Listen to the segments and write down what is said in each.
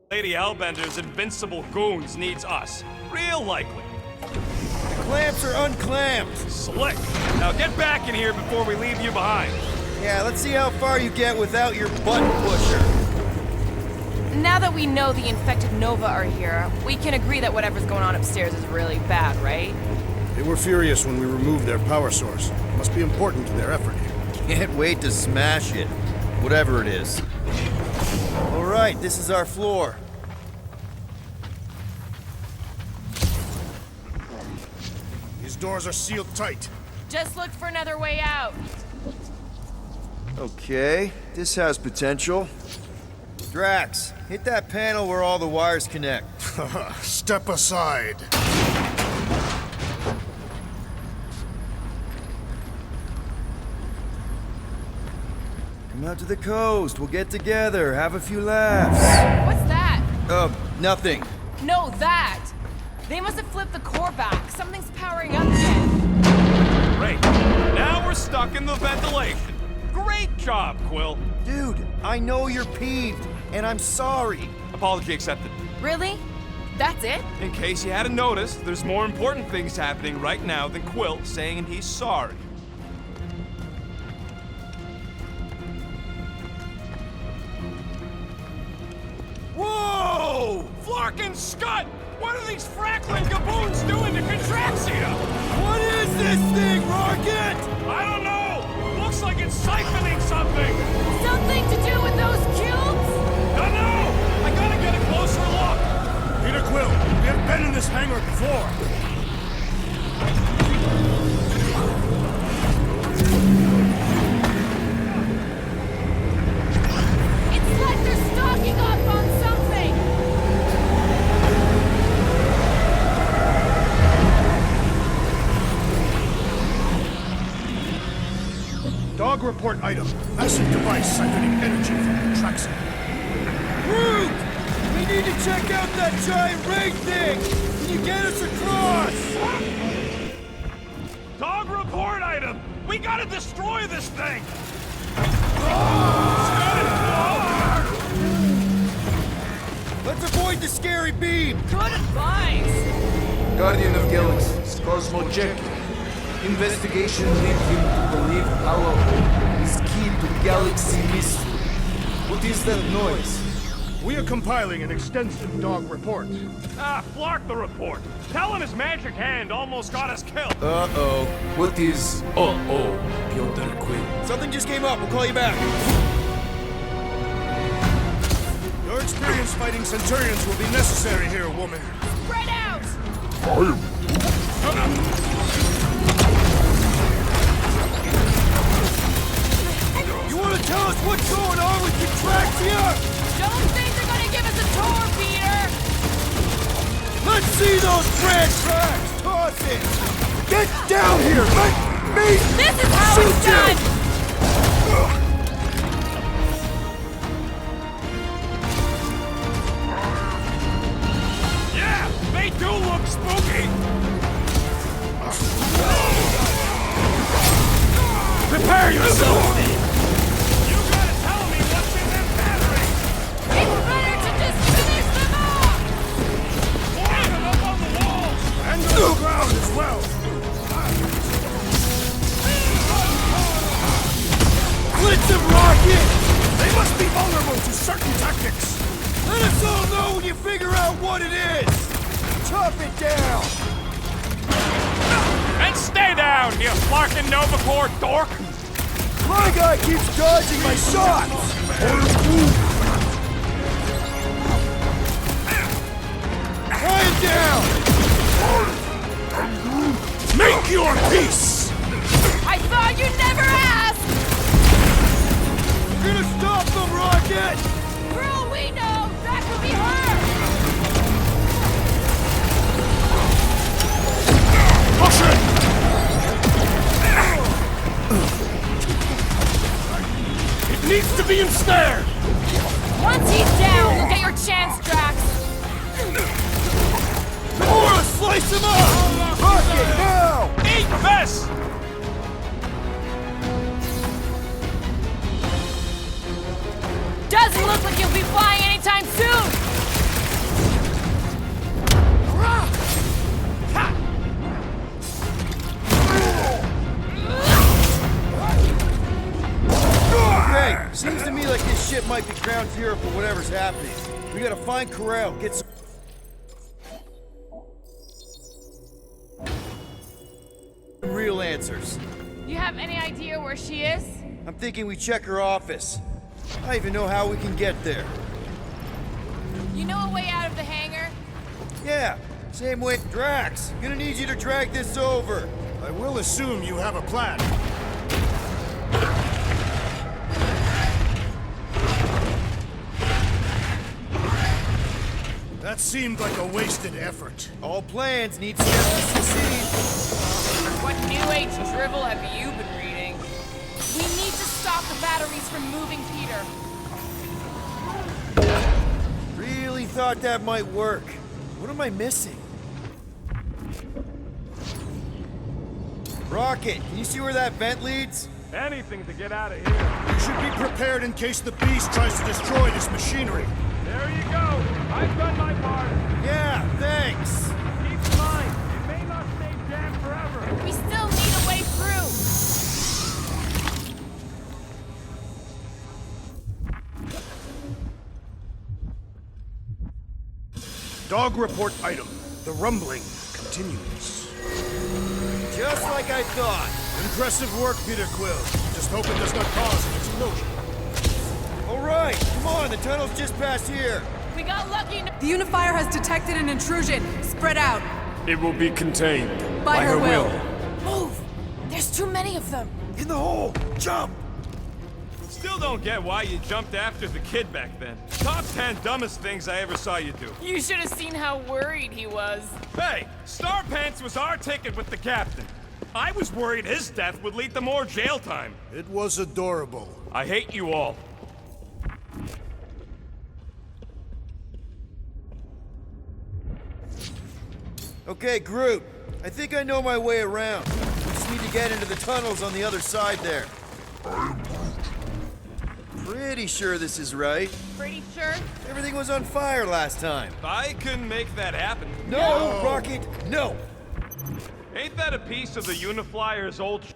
Lady Hellbender's invincible goons needs us. Real likely. The clamps are unclamped. Slick. Now get back in here before we leave you behind. Yeah, let's see how far you get without your button pusher. Now that we know the infected Nova are here, we can agree that whatever's going on upstairs is really bad, right? They were furious when we removed their power source. Must be important to their effort here. Can't wait to smash it. Whatever it is. Alright, this is our floor. These doors are sealed tight. Just look for another way out. Okay, this has potential. Drax, hit that panel where all the wires connect. Step aside. Come out to the coast, we'll get together, have a few laughs. What's that? Nothing. No, that! They must have flipped the core back. Something's powering up again. Great. Now we're stuck in the ventilation. Great job, Quill. Dude, I know you're peeved, and I'm sorry. Apology accepted. Really? That's it? In case you hadn't noticed, there's more important things happening right now than Quill saying he's sorry. Whoa! Flark and Scud! What are these frackling gaboons doing to Contraxia? What is this thing, Rocket? I don't know! Looks like it's siphoning something! Something to do with those cubes? Don't know! I gotta get a closer look! Peter Quill, we have been in this hangar before. It's like they're stocking up on something! Dog report item. Massive device siphoning energy from Traxxas. Groot! We need to check out that giant ray thing! Can you get us across? Dog report item! We gotta destroy this thing! Let's avoid the scary beam! Good advice! Guardian of Galaxies, Cosmo Jack. Investigation led him to believe Halo is key to galaxy mystery. What is that noise? We are compiling an extensive dog report. Ah, Flark the report! Telling his magic hand almost got us killed! Uh-oh. What is Piotr Quill? Something just came up, we'll call you back. Your experience fighting Centurions will be necessary here, woman. Spread out! You wanna tell us what's going on with Contraxia? Don't think they're gonna give us a tour, Peter! Let's see those brand tracks! Toss it! Get down here! Let me This is how it's shoot you! done! Yeah! They do look spooky! Prepare yourself! You gotta tell me what's in that battery! It's better to just finish them off! Hang them up on the walls! And on the ground as well. Blitz them, Rocket! They must be vulnerable to certain tactics. Let us all know when you figure out what it is! Chop it down! And stay down, you Flarkin' Novacore dork! My guy keeps dodging my shots! Quiet down! Make your peace. I thought you'd never ask! We're gonna stop them, Rocket! For all we know, that could be her! Push it. It needs to be ensnared. Once he's down, we'll get your chance, Drax! Gamora, slice him up! Rocket, now! Eat this! Doesn't look like you'll be flying anytime soon! here for whatever's happening. We gotta find Corel, get some... real answers. You have any idea where she is? I'm thinking we check her office. I don't even know how we can get there. You know a way out of the hangar? Yeah, same way. Drax, gonna need you to drag this over. I will assume you have a plan. That seemed like a wasted effort. All plans need steps to succeed. What New Age drivel have you been reading? We need to stop the batteries from moving Peter. Really thought that might work. What am I missing? Rocket, can you see where that vent leads? Anything to get out of here. You should be prepared in case the beast tries to destroy this machinery. There you go. I've done my part. Yeah, thanks. Keep in mind, it may not stay jammed forever. We still need a way through. Dog report item. The rumbling continues. Just like I thought. Impressive work, Peter Quill. Just hope it does not cause an explosion. All right, come on, the tunnel's just past here. We got lucky. The Unifier has detected an intrusion. Spread out. It will be contained. By her will. Move! There's too many of them. In the hole, jump! Still don't get why you jumped after the kid back then. Top 10 dumbest things I ever saw you do. You should have seen how worried he was. Hey, Star Pants was our ticket with the captain. I was worried his death would lead to more jail time. It was adorable. I hate you all. Okay, Groot. I think I know my way around. We just need to get into the tunnels on the other side there. Pretty sure this is right. Pretty sure? Everything was on fire last time. I couldn't make that happen. No, Rocket, no! Ain't that a piece of the Uniflyer's old ship?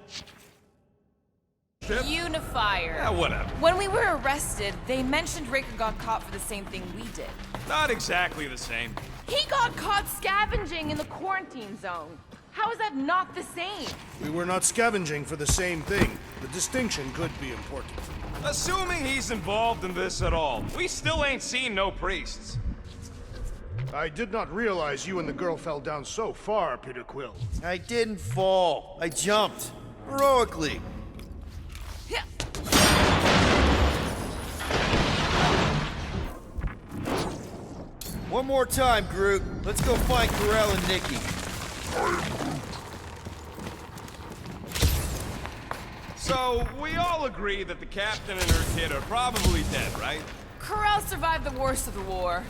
Unifier. Yeah, whatever. When we were arrested, they mentioned Raker got caught for the same thing we did. Not exactly the same. He got caught scavenging in the quarantine zone. How is that not the same? We were not scavenging for the same thing. The distinction could be important. Assuming he's involved in this at all, we still ain't seen no priests. I did not realize you and the girl fell down so far, Peter Quill. I didn't fall. I jumped. Heroically. Yeah. One more time, Groot. Let's go find Corel and Nikki. So, we all agree that the captain and her kid are probably dead, right? Corel survived the worst of the war.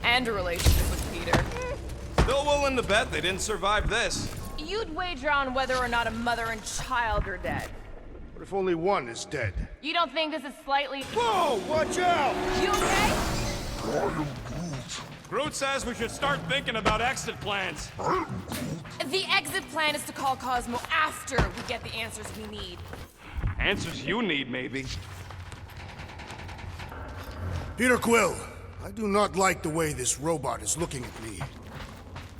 And a relationship with Peter. Still willing to bet they didn't survive this. You'd wager on whether or not a mother and child are dead. What if only one is dead? You don't think this is slightly... Whoa, watch out! You okay? Groot says we should start thinking about exit plans. The exit plan is to call Cosmo after we get the answers we need. Answers you need, maybe. Peter Quill, I do not like the way this robot is looking at me.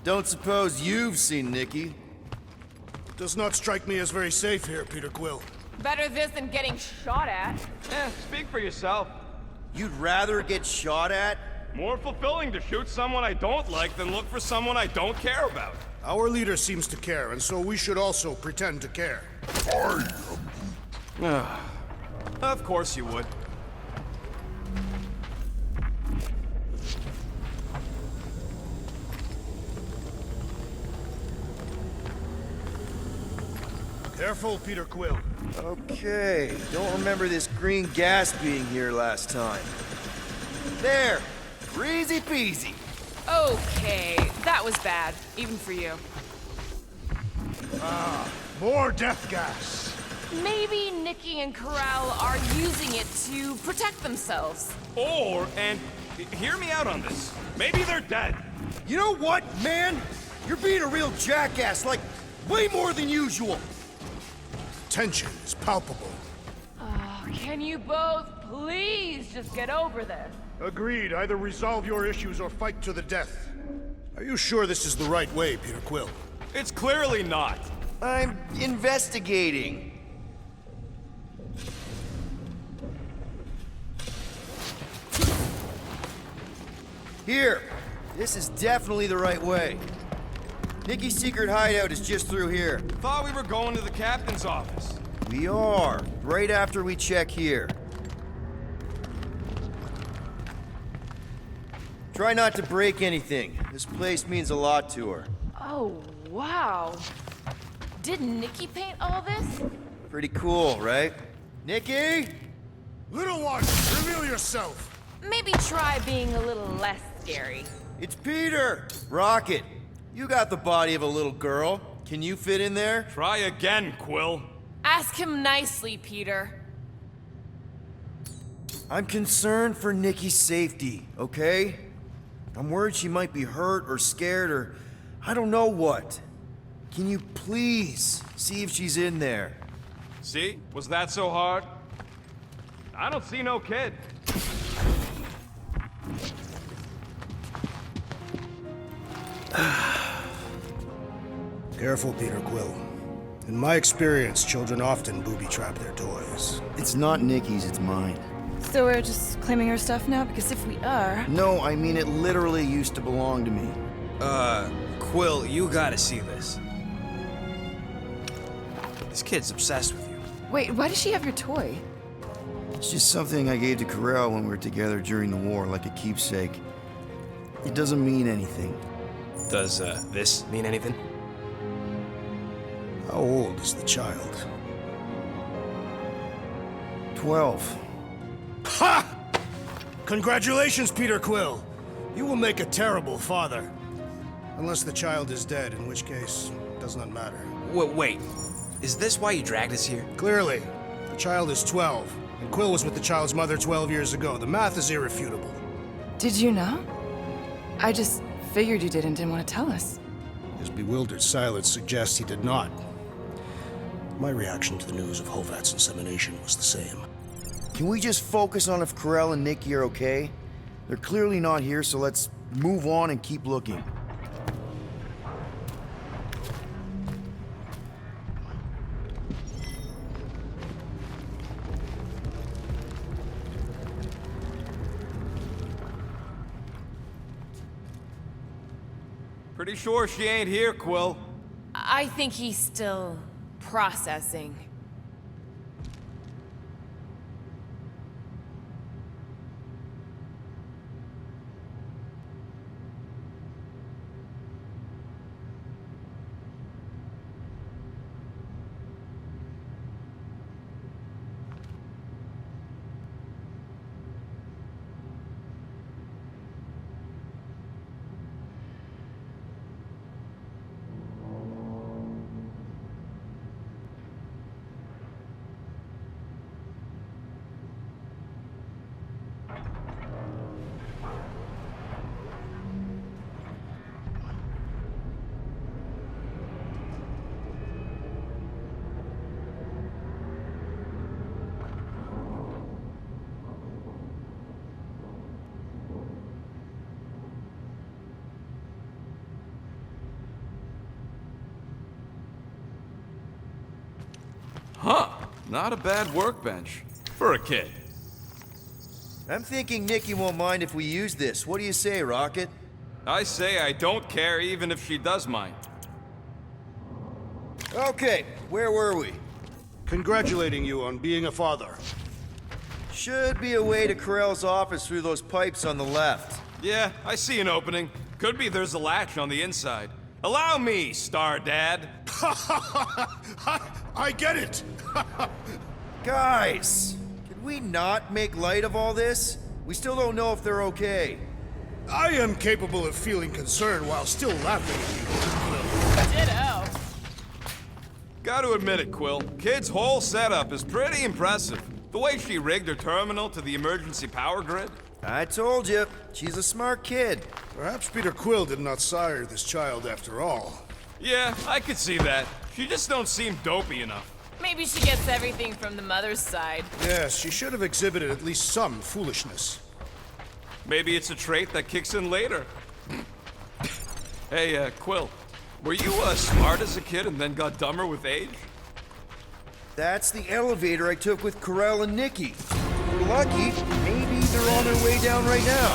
Don't suppose you've seen Nikki? It does not strike me as very safe here, Peter Quill. Better this than getting shot at. Speak for yourself. You'd rather get shot at? More fulfilling to shoot someone I don't like than look for someone I don't care about. Our leader seems to care, and so we should also pretend to care. Of course you would. Careful, Peter Quill. Okay, don't remember this green gas being here last time. There! Easy peasy! Okay, that was bad, even for you. More death gas. Maybe Nikki and Corel are using it to protect themselves. Or, and hear me out on this, maybe they're dead. You know what, man? You're being a real jackass, like, way more than usual. Tension is palpable. Can you both please just get over this. Agreed. Either resolve your issues or fight to the death. Are you sure this is the right way, Peter Quill? It's clearly not. I'm investigating. Here. This is definitely the right way. Nikki's secret hideout is just through here. Thought we were going to the captain's office. We are. Right after we check here. Try not to break anything. This place means a lot to her. Oh, wow. Did Nikki paint all this? Pretty cool, right? Nikki? Little one, reveal yourself! Maybe try being a little less scary. It's Peter! Rocket, you got the body of a little girl. Can you fit in there? Try again, Quill. Ask him nicely, Peter. I'm concerned for Nikki's safety, okay? I'm worried she might be hurt or scared or I don't know what. Can you please see if she's in there? See? Was that so hard? I don't see no kid. Careful, Peter Quill. In my experience, children often booby-trap their toys. It's not Nikki's, it's mine. So we're just claiming her stuff now? Because if we are... No, I mean it literally used to belong to me. Quill, you gotta see this. This kid's obsessed with you. Wait, why does she have your toy? It's just something I gave to Corel when we were together during the war, like a keepsake. It doesn't mean anything. Does, this mean anything? How old is the child? 12. Ha! Congratulations, Peter Quill! You will make a terrible father. Unless the child is dead, in which case, it does not matter. Wait. Is this why you dragged us here? Clearly, the child is 12, and Quill was with the child's mother 12 years ago. The math is irrefutable. Did you know? I just figured you didn't want to tell us. His bewildered silence suggests he did not. My reaction to the news of Hovat's insemination was the same. Can we just focus on if Corel and Nikki are okay? They're clearly not here, so let's move on and keep looking. Pretty sure she ain't here, Quill. I think he's still processing. Huh. Not a bad workbench. For a kid. I'm thinking Nikki won't mind if we use this. What do you say, Rocket? I say I don't care even if she does mind. Okay, where were we? Congratulating you on being a father. Should be a way to Corel's office through those pipes on the left. Yeah, I see an opening. Could be there's a latch on the inside. Allow me, Star Dad. I get it! Guys, can we not make light of all this? We still don't know if they're okay. I am capable of feeling concern while still laughing at you. Ditto. Gotta admit it, Quill. Kid's whole setup is pretty impressive. The way she rigged her terminal to the emergency power grid. I told you, she's a smart kid. Perhaps Peter Quill did not sire this child after all. Yeah, I could see that. She just don't seem dopey enough. Maybe she gets everything from the mother's side. Yes, she should have exhibited at least some foolishness. Maybe it's a trait that kicks in later. Hey, Quill, were you smart as a kid and then got dumber with age? That's the elevator I took with Corell and Nikki. We're lucky. Maybe they're on their way down right now.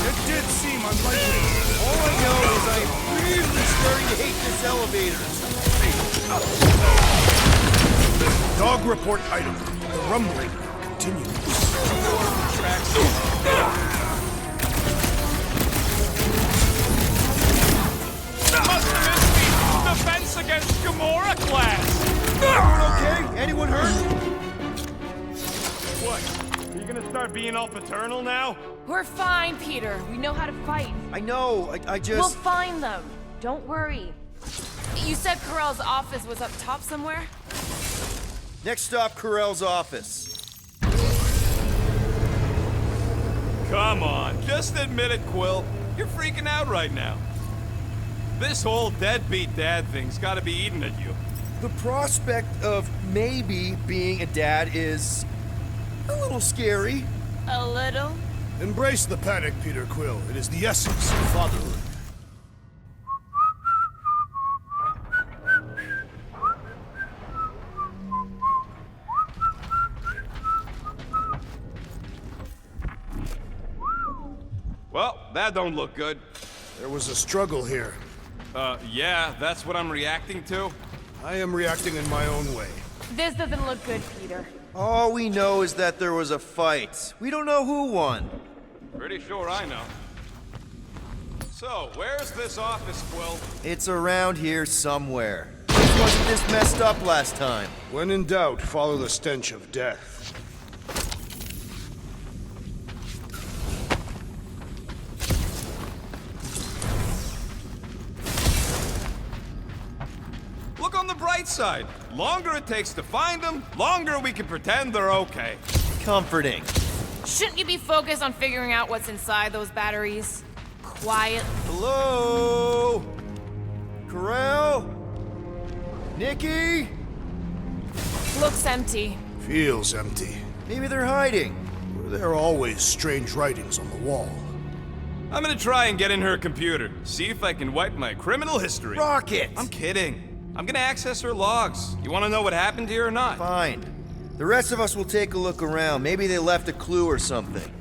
It did seem unlikely. All I know is I'm really starting to hate this elevator. Dog report item. The rumbling continues. Defense against Gamora class! Everyone okay? Anyone hurt? What? Are you gonna start being all paternal now? We're fine, Peter. We know how to fight. I know, I just... We'll find them. Don't worry. You said Corell's office was up top somewhere? Next stop, Corell's office. Come on, just admit it, Quill. You're freaking out right now. This whole deadbeat dad thing's gotta be eating at you. The prospect of maybe being a dad is a little scary. A little. Embrace the panic, Peter Quill. It is the essence of fatherhood. Well, that don't look good. There was a struggle here. Yeah, that's what I'm reacting to. I am reacting in my own way. This doesn't look good, Peter. All we know is that there was a fight. We don't know who won. Pretty sure I know. So, where's this office, Quill? It's around here somewhere. It wasn't this messed up last time. When in doubt, follow the stench of death. Look on the bright side. Longer it takes to find them, longer we can pretend they're okay. Comforting. Shouldn't you be focused on figuring out what's inside those batteries? Quiet. Hello? Corell? Nikki? Looks empty. Feels empty. Maybe they're hiding. There are always strange writings on the wall. I'm gonna try and get in her computer, see if I can wipe my criminal history. Rocket! I'm kidding. I'm gonna access her logs. You wanna know what happened here or not? Fine. The rest of us will take a look around. Maybe they left a clue or something.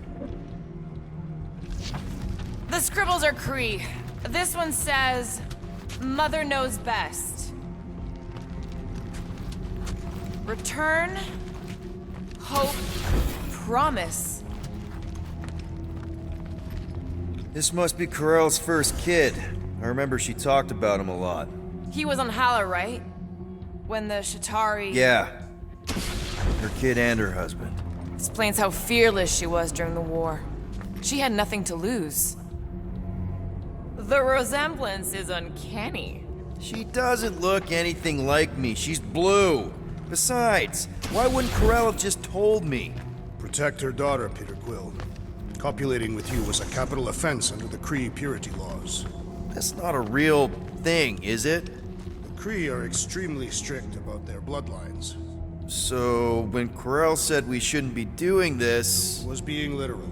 The scribbles are Kree. This one says, Mother knows best. Return, hope, promise. This must be Corell's first kid. I remember she talked about him a lot. He was on Hala, right? When the Shatari... Yeah. Her kid and her husband. Explains how fearless she was during the war. She had nothing to lose. The resemblance is uncanny. She doesn't look anything like me. She's blue. Besides, why wouldn't Corell have just told me? Protect her daughter, Peter Quill. Copulating with you was a capital offense under the Kree purity laws. That's not a real thing, is it? The Kree are extremely strict about their bloodlines. So, when Corell said we shouldn't be doing this... Was being literal.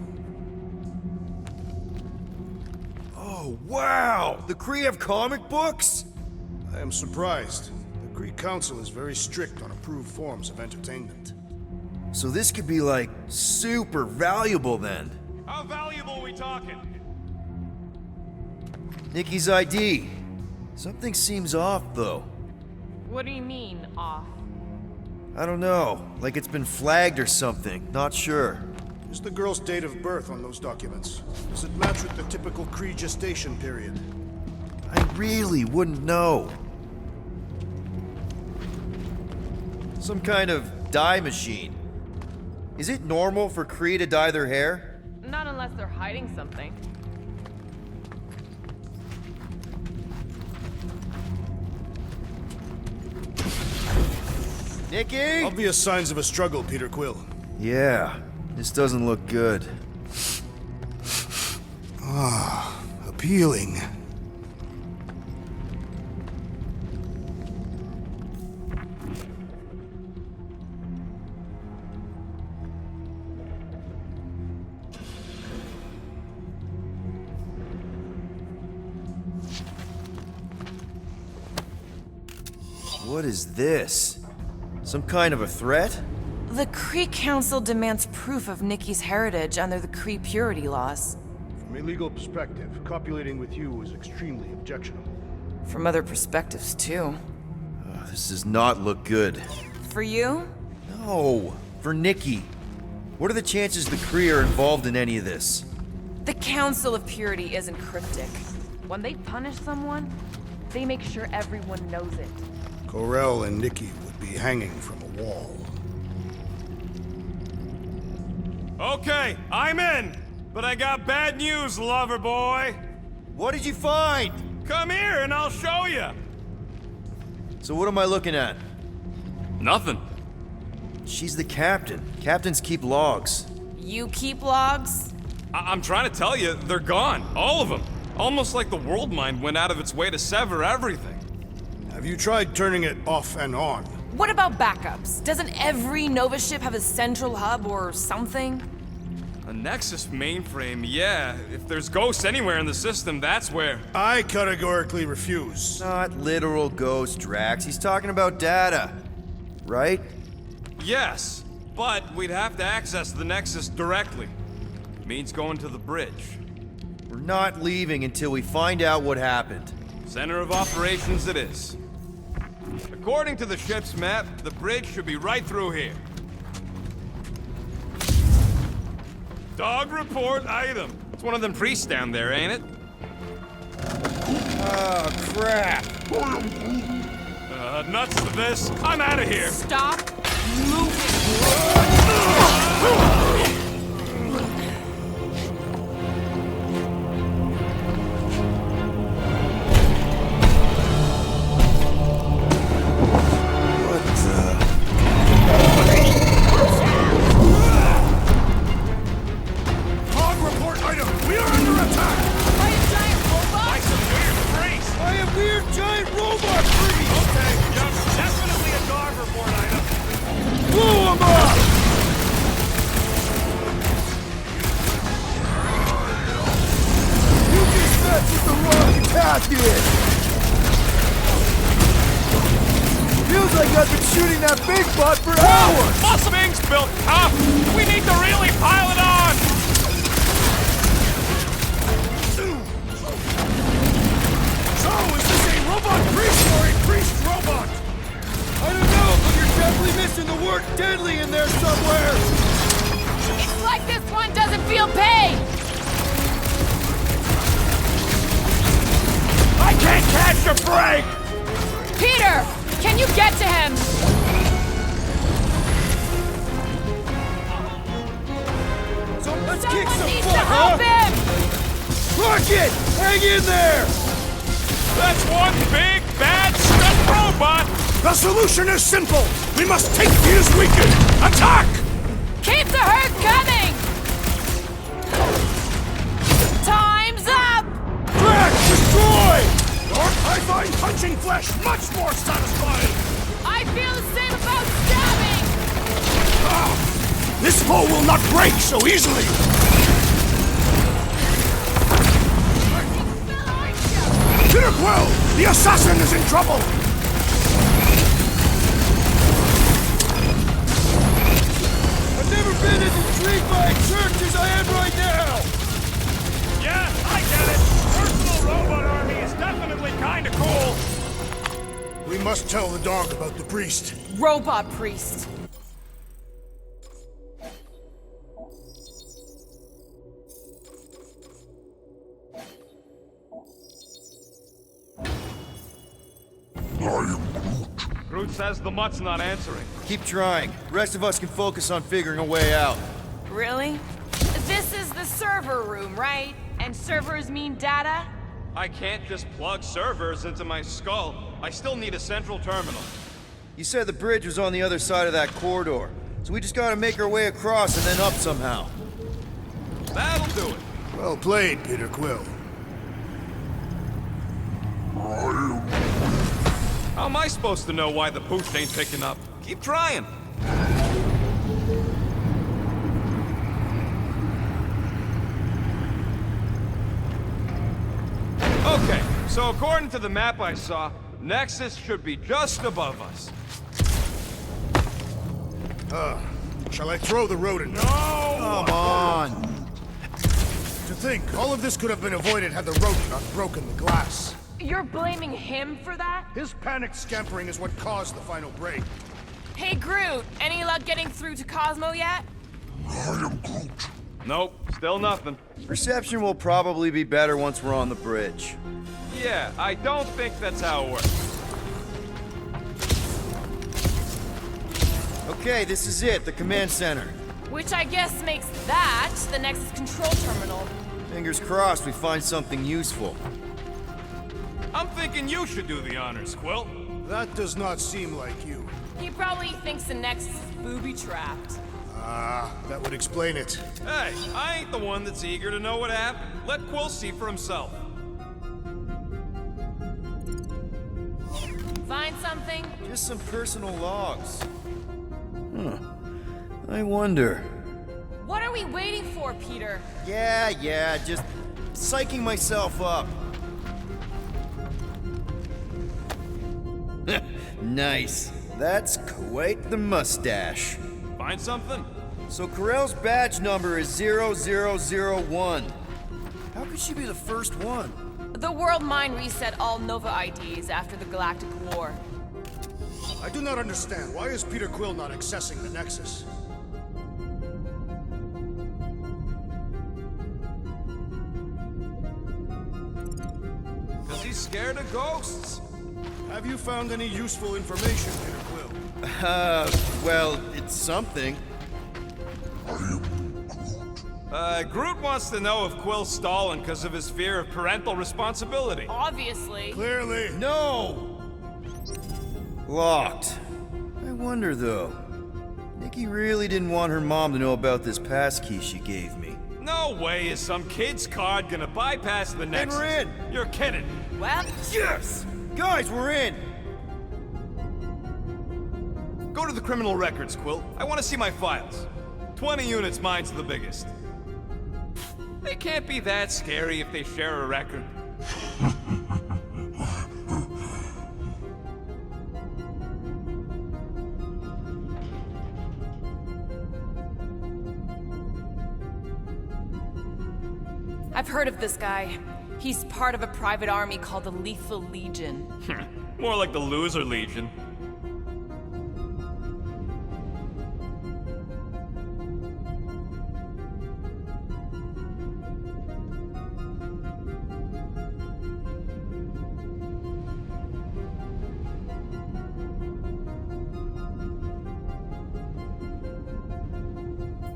Oh, wow! The Kree have comic books? I am surprised. The Kree Council is very strict on approved forms of entertainment. So this could be, like, super valuable then. How valuable we talking? Nikki's ID. Something seems off, though. What do you mean, off? I don't know. Like it's been flagged or something. Not sure. Is the girl's date of birth on those documents? Does it match with the typical Kree gestation period? I really wouldn't know. Some kind of dye machine. Is it normal for Kree to dye their hair? Not unless they're hiding something. Nikki? Obvious signs of a struggle, Peter Quill. Yeah, this doesn't look good. Appealing. What is this? Some kind of a threat? The Kree Council demands proof of Nikki's heritage under the Kree purity laws. From a legal perspective, copulating with you is extremely objectionable. From other perspectives, too. This does not look good. For you? No, for Nikki. What are the chances the Kree are involved in any of this? The Council of Purity isn't cryptic. When they punish someone, they make sure everyone knows it. Ko-Rel and Nikki would be hanging from a wall. Okay, I'm in! But I got bad news, lover boy! What did you find? Come here and I'll show you! So what am I looking at? Nothing. She's the captain. Captains keep logs. You keep logs? I'm trying to tell you, they're gone. All of them. Almost like the world mind went out of its way to sever everything. Have you tried turning it off and on? What about backups? Doesn't every Nova ship have a central hub or something? A Nexus mainframe, yeah. If there's ghosts anywhere in the system, that's where. I categorically refuse. Not literal ghost, Drax. He's talking about data. Right? Yes, but we'd have to access the Nexus directly. Means going to the bridge. We're not leaving until we find out what happened. Center of operations it is. According to the ship's map, the bridge should be right through here. Dog report item. It's one of them priests down there, ain't it? Oh, crap. Nuts to this. I'm out of here. Stop moving. Dog report item! We are under attack! By a giant robot? By some weird priest. I have weird giant robot trees! Okay, yep, definitely a dog report item. Blew him up! You just messed with the wrong captain! Feels like I've been shooting that big butt for hours! Mustang's built tough. We need to really pile it on. So, is this a robot priest or a priest robot? I don't know, but you're definitely missing the word deadly in there somewhere! It's like this one doesn't feel pain! I can't catch a break. Peter! Can you get to him? So let's kick Someone some needs butt, to help huh? him! Rocket! Hang in there! That's one big bad stuck robot. The solution is simple! We must take Peter's weakened! Attack! Keep the herd coming! Time's up! Drax, destroy! I find punching flesh much more satisfying! I feel the same about stabbing! This foe will not break so easily! Peter Quill! The assassin is in trouble! I've never been as intrigued by a church as I am right now! Yeah, I get it. Personal robot army is definitely kind of cool. We must tell the dog about the priest. Robot priest. Groot says the mutt's not answering. Keep trying. The rest of us can focus on figuring a way out. Really? This is the server room, right? And servers mean data? I can't just plug servers into my skull. I still need a central terminal. You said the bridge was on the other side of that corridor, so we just gotta make our way across and then up somehow. That'll do it. Well played, Peter Quill. How am I supposed to know why the pooch ain't picking up? Keep trying. Okay, so according to the map I saw, Nexus should be just above us. Shall I throw the rodent? No! Come on! To think, all of this could have been avoided had the rodent not broken the glass. You're blaming him for that? His panicked scampering is what caused the final break. Hey, Groot, any luck getting through to Cosmo yet? Nope, still nothing. Reception will probably be better once we're on the bridge. Yeah, I don't think that's how it works. Okay, this is it, the command center. Which I guess makes that the Nexus control terminal. Fingers crossed we find something useful. I'm thinking you should do the honors, Quill. That does not seem like you. He probably thinks the Nexus is booby-trapped. That would explain it. Hey, I ain't the one that's eager to know what happened. Let Quill see for himself. Find something? Just some personal logs. I wonder. What are we waiting for, Peter? Yeah, just psyching myself up. Nice. That's quite the mustache. Find something? So Corell's badge number is 0001. How could she be the first one? The World Mind reset all Nova IDs after the Galactic War. I do not understand. Why is Peter Quill not accessing the Nexus? Because he's scared of ghosts. Have you found any useful information, Peter Quill? Well, it's something. Groot wants to know if Quill's stalling because of his fear of parental responsibility. Obviously. Clearly. No! Locked. I wonder, though. Nikki really didn't want her mom to know about this passkey she gave me. No way is some kid's card gonna bypass the Nexus. we're in. You're kidding. Well, Yes! Guys, we're in! Go to the criminal records, Quill. I want to see my files. 20 units, mine's the biggest. They can't be that scary if they share a record. I've heard of this guy. He's part of a private army called the Lethal Legion. More like the Loser Legion.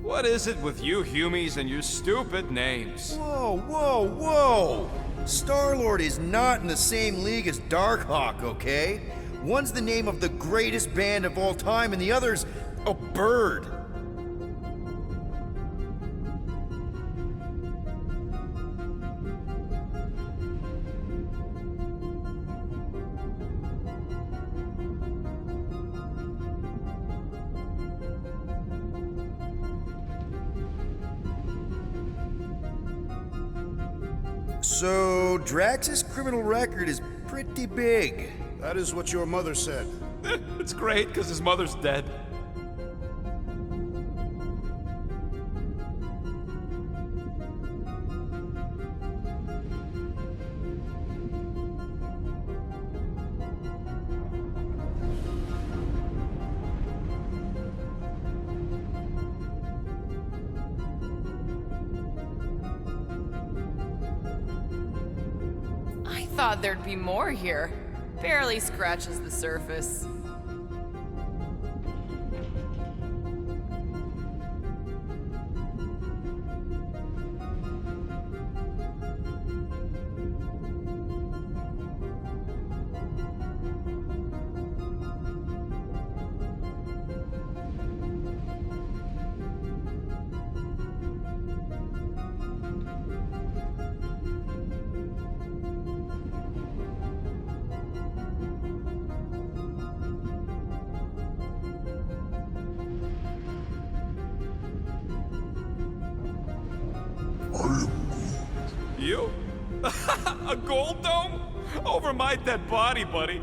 What is it with you Humies and your stupid names? Whoa! Star-Lord is not in the same league as Darkhawk, okay? One's the name of the greatest band of all time, and the other's a bird. So, Drax's criminal record is pretty big. That is what your mother said. It's great because his mother's dead. I thought there'd be more here. Barely scratches the surface. You? A gold dome? Over my dead body, buddy.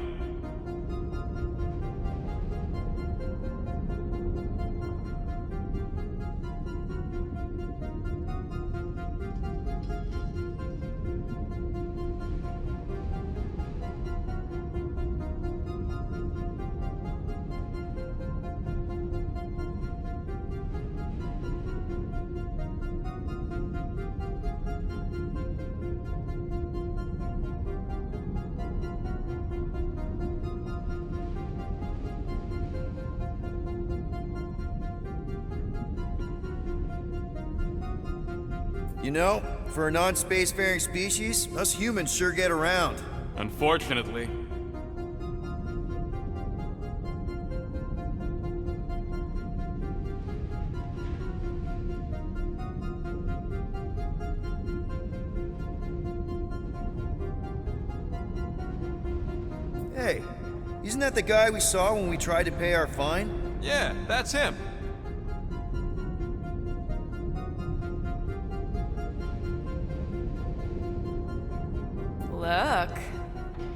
You know, for a non-spacefaring species, us humans sure get around. Unfortunately. Hey, isn't that the guy we saw when we tried to pay our fine? Yeah, that's him. Look,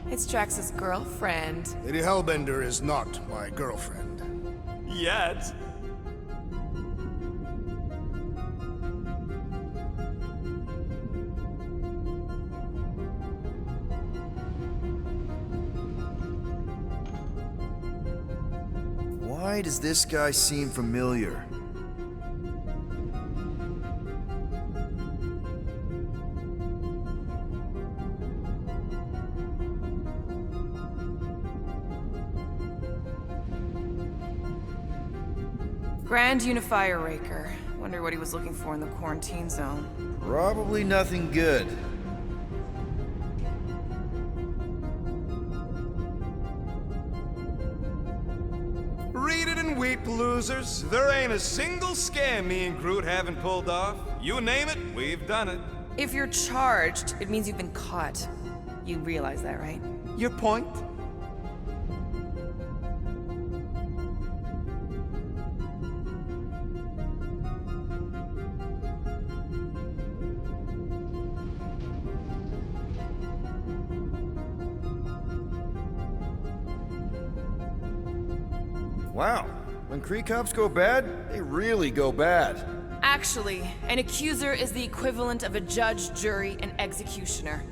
it's Drax's girlfriend. Lady Hellbender is not my girlfriend. Yet. Why does this guy seem familiar? Grand Unifier Raker. Wonder what he was looking for in the quarantine zone. Probably nothing good. Read it and weep, losers. There ain't a single scam me and Groot haven't pulled off. You name it, we've done it. If you're charged, it means you've been caught. You realize that, right? Your point? Wow, when Kree cops go bad, they really go bad. Actually, an accuser is the equivalent of a judge, jury, and executioner.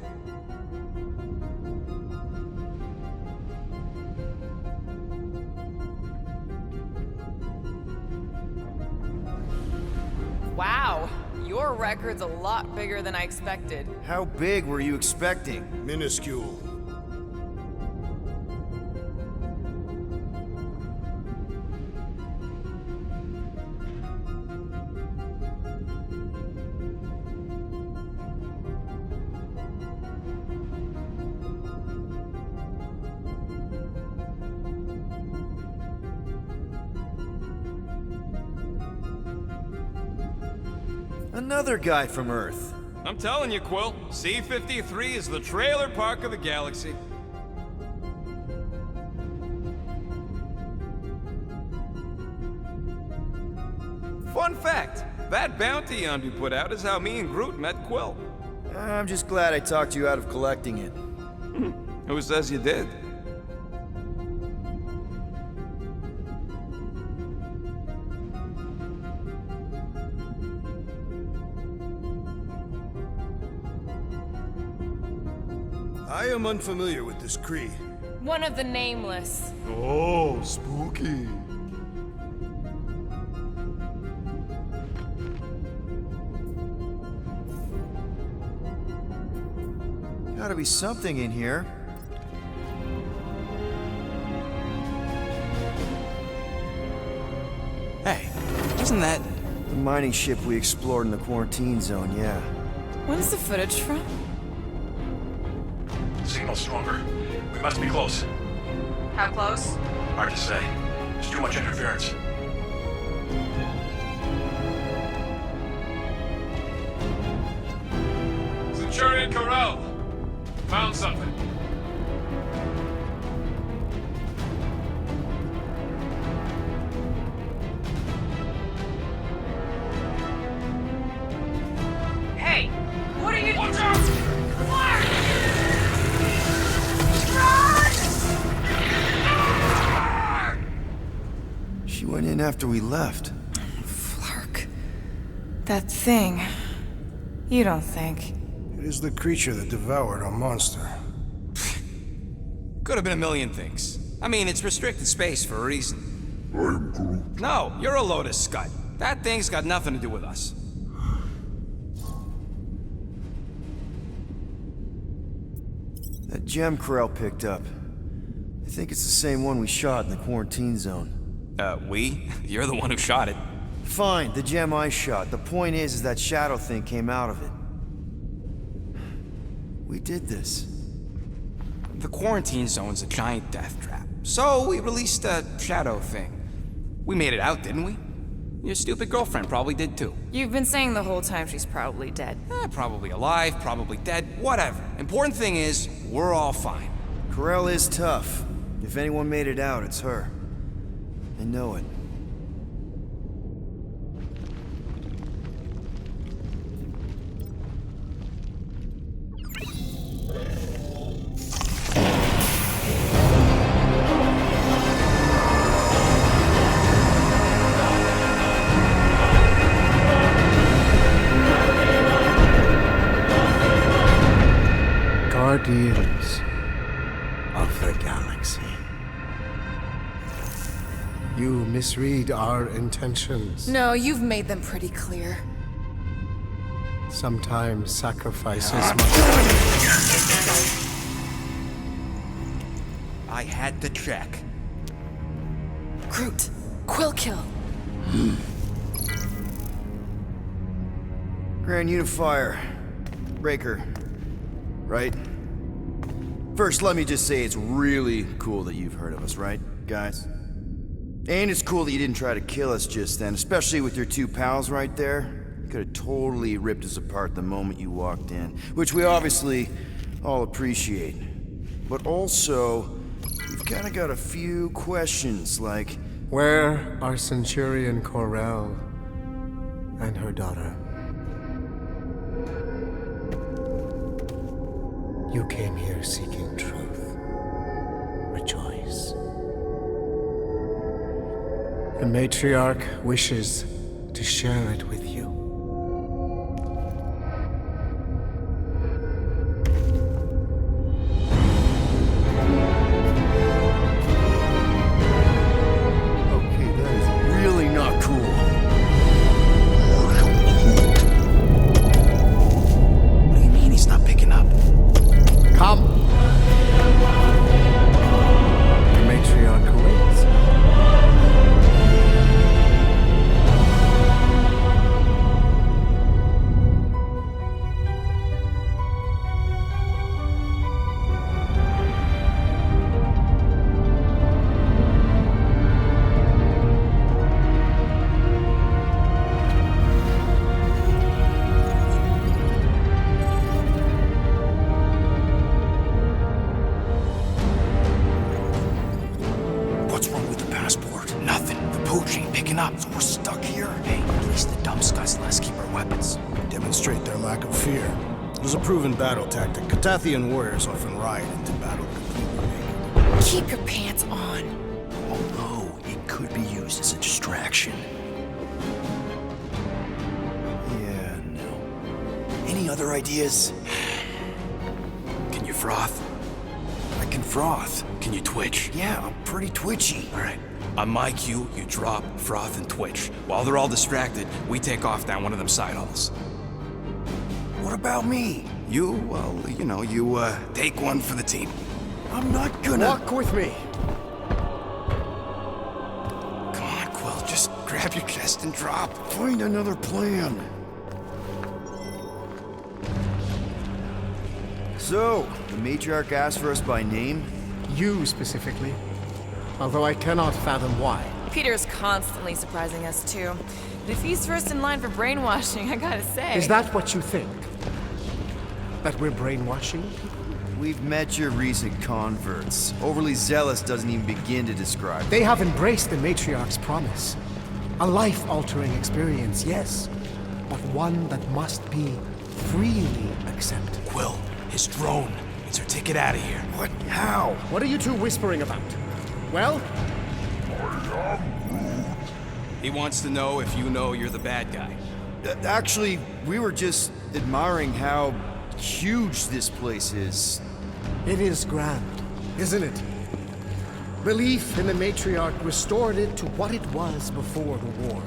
Wow, your record's a lot bigger than I expected. How big were you expecting? Minuscule. Another guy from Earth. I'm telling you, Quill, C-53 is the trailer park of the galaxy. Fun fact, that bounty Yondu put out is how me and Groot met Quill. I'm just glad I talked you out of collecting it. Who says you did? I am unfamiliar with this Kree. One of the Nameless. Oh, spooky. Gotta be something in here. Hey, wasn't that... The mining ship we explored in the quarantine zone, yeah. When's the footage from? Signal stronger. We must be close. How close? Hard to say. There's too much interference. Centurion Corral! Found something. Hey! What are you— Watch out! She went in after we left. Flark. That thing. You don't think. It is the creature that devoured our monster. Could have been a million things. I mean, it's restricted space for a reason. I'm Groot. No, you're a load of scud. That thing's got nothing to do with us. That gem Corell picked up. I think it's the same one we shot in the quarantine zone. We? You're the one who shot it. Fine, the gem I shot. The point is that shadow thing came out of it. We did this. The quarantine zone's a giant death trap. So we released a shadow thing. We made it out, didn't we? Your stupid girlfriend probably did too. You've been saying the whole time she's probably dead. Probably alive, probably dead, whatever. Important thing is, we're all fine. Corell is tough. If anyone made it out, it's her. I know it. Guardians of the Galaxy. You misread our intentions. No, you've made them pretty clear. Sometimes sacrifices I had to check. Groot, Quill kill. Grand Unifier. Breaker. Right? First, let me just say it's really cool that you've heard of us, right, guys? And it's cool that you didn't try to kill us just then, especially with your two pals right there. You could have totally ripped us apart the moment you walked in, which we obviously all appreciate. But also, we've kind of got a few questions, like... Where are Centurion Corell and her daughter? You came here seeking truth. Rejoice. The Matriarch wishes to share it with you. Okay, that is really not cool. What do you mean he's not picking up? Come! The Matriarch awaits. What's wrong with the passport? Nothing. The pooch ain't picking up, so we're stuck here. Hey, at least the dumb scuzz let us keep our weapons. Demonstrate their lack of fear. It was a proven battle tactic. Catathian warriors often ride into battle completely naked. Keep your pants on. Although, it could be used as a distraction. Yeah, no. Any other ideas? Can you froth? I can froth. Can you twitch? Yeah, I'm pretty twitchy. All right. On my cue, you drop, froth, and twitch. While they're all distracted, we take off down one of them side halls. What about me? You, well, you take one for the team. I'm not gonna... Walk with me. Come on, Quill, just grab your chest and drop. Find another plan. So, the Matriarch asked for us by name? You specifically. Although I cannot fathom why. Peter's constantly surprising us, too. And if he's first in line for brainwashing, I gotta say... Is that what you think? That we're brainwashing? We've met your recent converts. Overly zealous doesn't even begin to describe it. They have embraced the Matriarch's promise. A life-altering experience, yes. But one that must be freely accepted. Quill, his drone. It's our ticket out of here. What? How? What are you two whispering about? Well? He wants to know if you know you're the bad guy. Actually, we were just admiring how huge this place is. It is grand, isn't it? Belief in the Matriarch restored it to what it was before the war.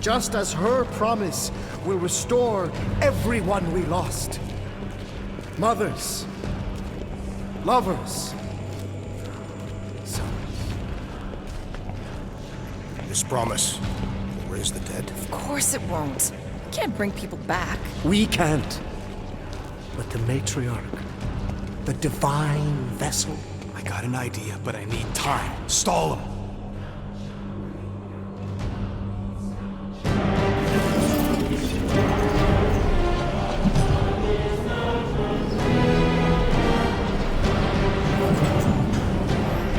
Just as her promise will restore everyone we lost. Mothers, lovers, sons. This promise will raise the dead? Of course it won't. You can't bring people back. We can't. But the matriarch, the divine vessel. I got an idea, but I need time. Stall him.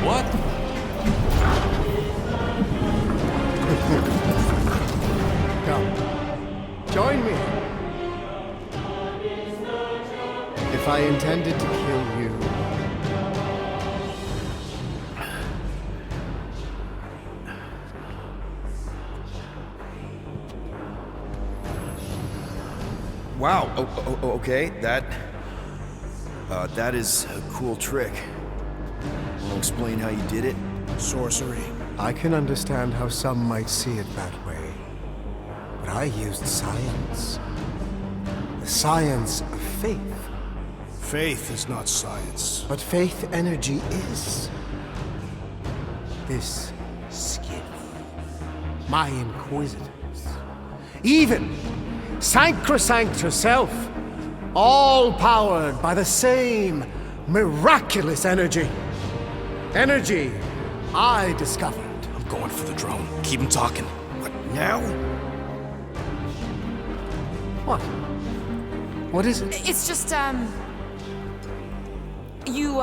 What? Come. Join me. If I intended to kill you, Wow. Okay. That is a cool trick. Want to explain how you did it? Sorcery. I can understand how some might see it that way. But I used science. The science of faith. Faith is not science. But faith energy is. This skiff. My inquisitors. Even Sacrosanct herself. All powered by the same miraculous energy. Energy I discovered. I'm going for the drone. Keep him talking. What, now? What? What is it? It's just, you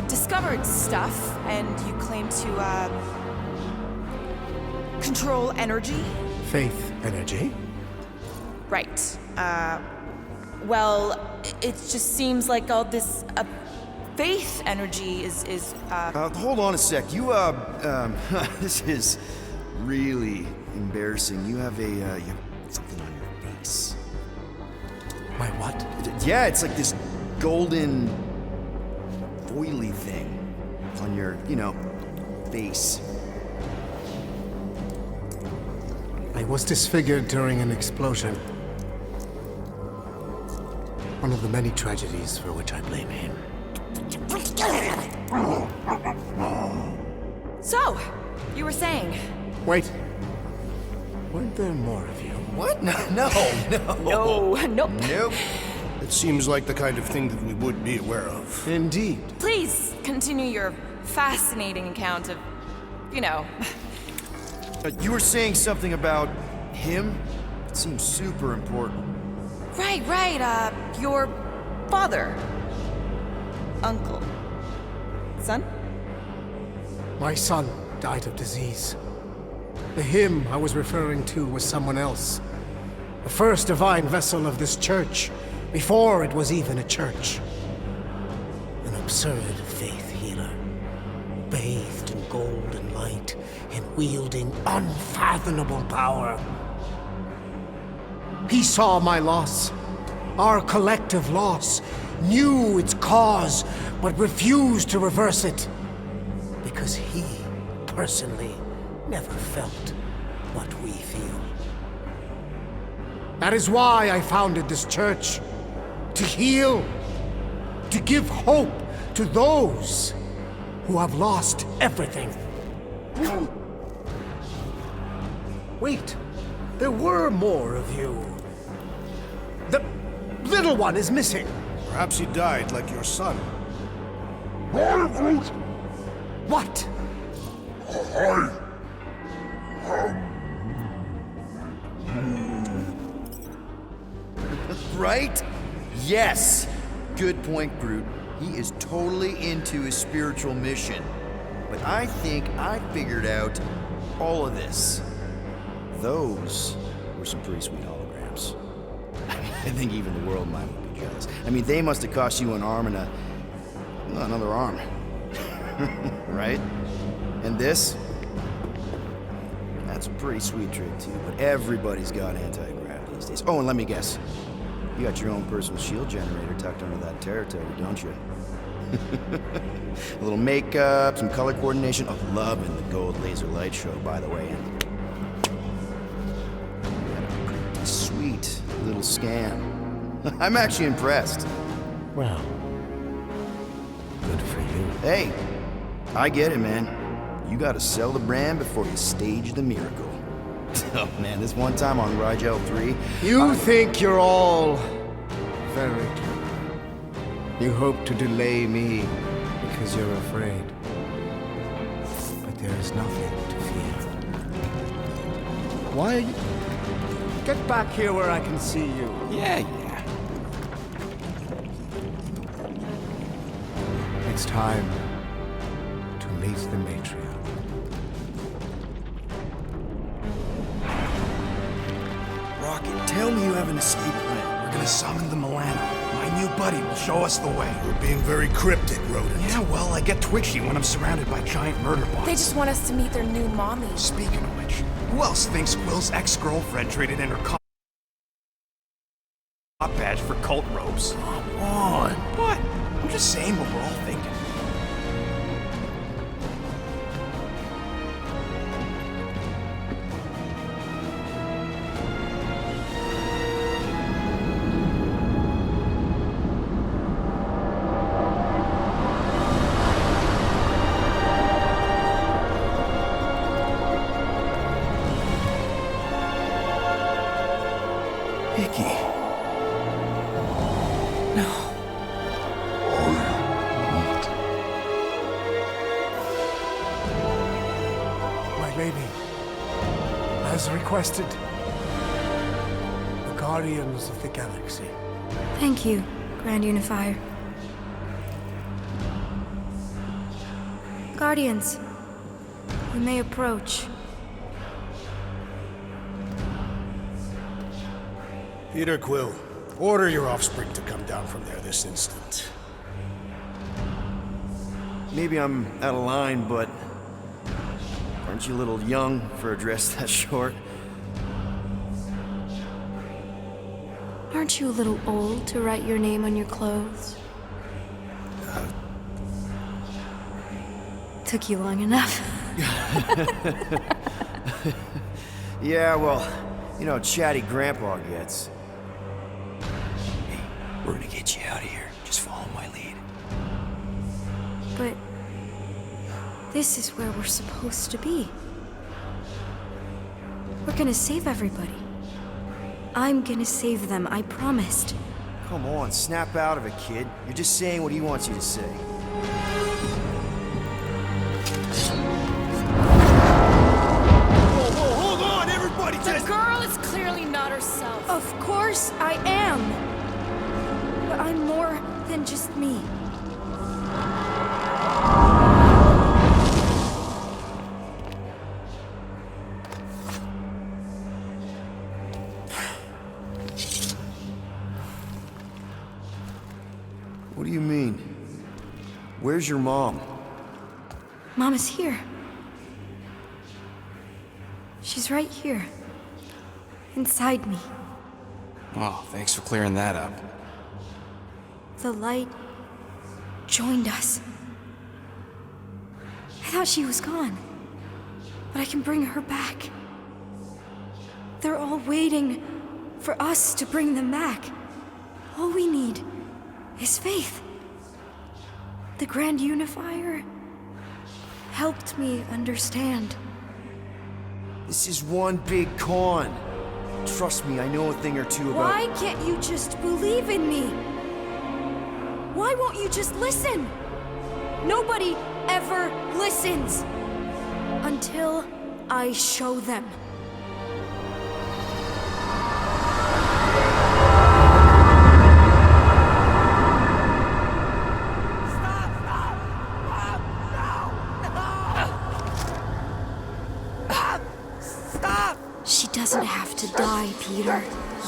discovered stuff, and you claim to, control energy? Faith energy? Right. Well, it just seems like all this, faith energy is. Hold on a sec. You, this is really embarrassing. You have you have something on your face. My what? Yeah, it's like this golden, foily thing on your, face. I was disfigured during an explosion. One of the many tragedies for which I blame him. So, you were saying? Wait. Weren't there more of you? What? No. Nope. It seems like the kind of thing that we would be aware of. Indeed. Please continue your fascinating account of, You were saying something about him? It seems super important. Right, your father. Uncle. Son? My son died of disease. The him I was referring to was someone else. The first divine vessel of this church, before it was even a church. An absurd faith healer, bathed in gold and light, and wielding unfathomable power. He saw my loss, our collective loss, knew its cause, but refused to reverse it. Because he, personally, never felt what we feel. That is why I founded this church. To heal, to give hope to those who have lost everything. Wait, there were more of you. The little one is missing. Perhaps he died like your son. What? Right? Yes. Good point, Groot. He is totally into his spiritual mission. But I think I figured out all of this. Those were some pretty sweet holograms. I think even the world might be jealous. I mean, they must have cost you an arm and another arm. Right? And this? That's a pretty sweet trick, too. But everybody's got anti-grav these days. Oh, and let me guess. You got your own personal shield generator tucked under that territory, don't you? A little makeup, some color coordination. Oh, loving the gold laser light show, by the way. And sweet little scam. I'm actually impressed. Well, good for you. Hey, I get it, man. You gotta sell the brand before you stage the miracle. Oh man, this one time on Rigel 3... You think you're all very clever. You hope to delay me because you're afraid. But there is nothing to fear. Why are you... Get back here where I can see you. Yeah. It's time to meet the matriarch. Rocket, tell me you have an escape plan. We're gonna summon the Milano. My new buddy will show us the way. You're being very cryptic, Rodent. Yeah, well, I get twitchy when I'm surrounded by giant murder bots. They just want us to meet their new mommy. Speaking of which, who else thinks Quill's ex-girlfriend traded in her cop badge for cult robes? Come on. What? I'm just saying what we're all thinking. Nikki. My lady, as requested, the Guardians of the Galaxy. Thank you, Grand Unifier. Guardians, you may approach. Peter Quill, order your offspring to come down from there this instant. Maybe I'm out of line, but aren't you a little young for a dress that short? Aren't you a little old to write your name on your clothes? Took you long enough. Yeah, well, you know how chatty Grandpa gets. Hey, we're gonna get you out of here. Just follow my lead. But this is where we're supposed to be. We're gonna save everybody. I'm gonna save them, I promised. Come on, snap out of it, kid. You're just saying what he wants you to say. Whoa, hold on, everybody! The girl is clearly not herself. Of course I am. But I'm more than just me. What do you mean? Where's your mom? Mama's here. She's right here. Inside me. Oh, thanks for clearing that up. The light joined us. I thought she was gone. But I can bring her back. They're all waiting for us to bring them back. All we need is faith. The Grand Unifier helped me understand. This is one big con. Trust me, I know a thing or two about... Why can't you just believe in me? Why won't you just listen? Nobody ever listens. Until I show them. She doesn't have to die, Peter.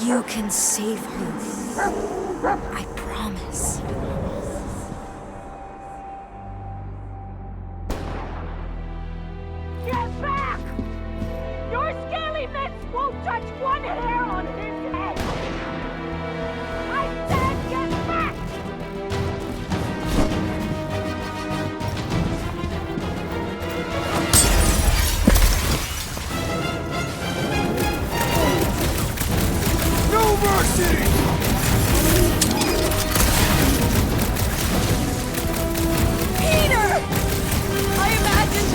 You can save her. I promise. Get back! Your scaly mitts won't touch one hair on his head! I said get back! No mercy! Peter! I imagined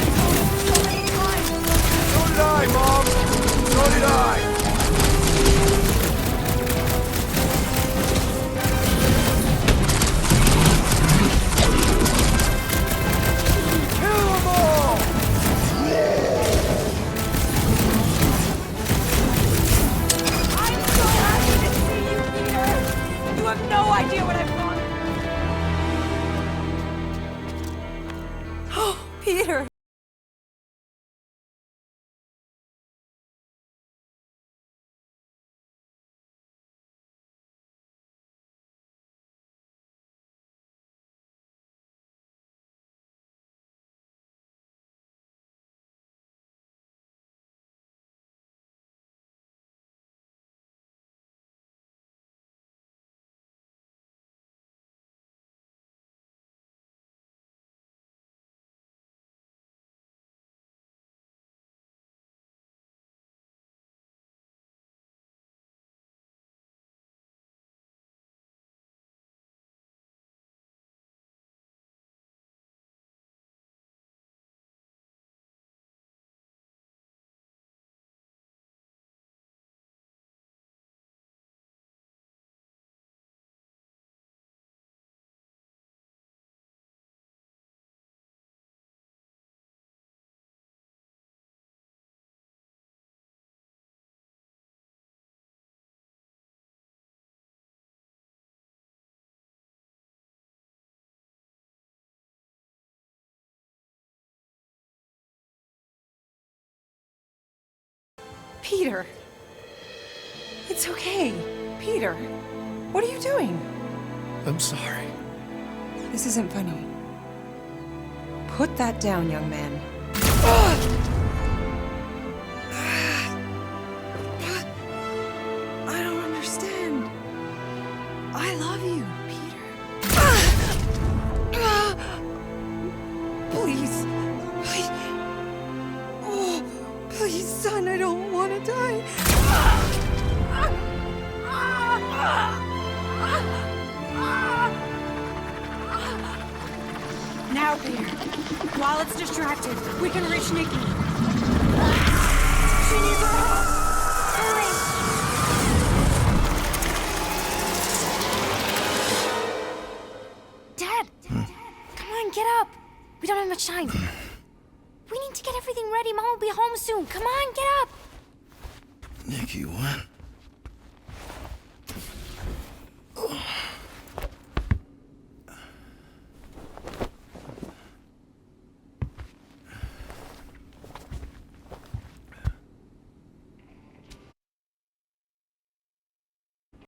Peter. It's okay. Peter, what are you doing? I'm sorry. This isn't funny. Put that down, young man. I don't understand. I love you, Peter. Please. Please. Oh, please, son, I don't want to die. Now, Peter. While it's distracted, we can reach Nikki. She needs our help. Hurry! Dad! Come on, get up! We don't have much time. We need to get everything ready. Mom will be home soon. Come on, get up! Nikki, what?